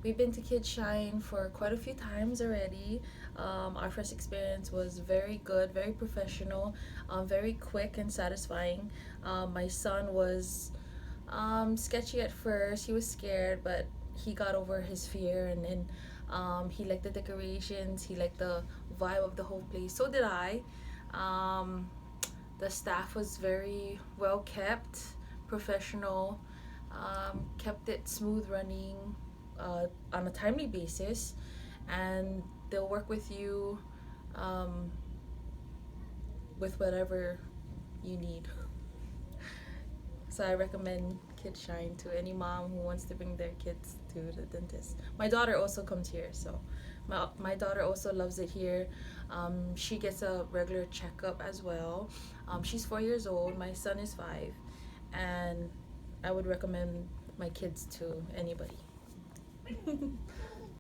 We've been to KidShine for quite a few times already. Our first experience was very good, very professional, very quick and satisfying. My son was sketchy at first. He was scared, but he got over his fear, and then he liked the decorations. He liked the vibe of the whole place. So did I. Um, the staff was very well kept, professional, kept it smooth running on a timely basis, and they'll work with you um, with whatever you need. So I recommend KidShine to any mom who wants to bring their kids to the dentist. My daughter also comes here, so my daughter also loves it here. She gets a regular checkup as well. She's 4 years old. My son is 5, and I would recommend my kids to anybody.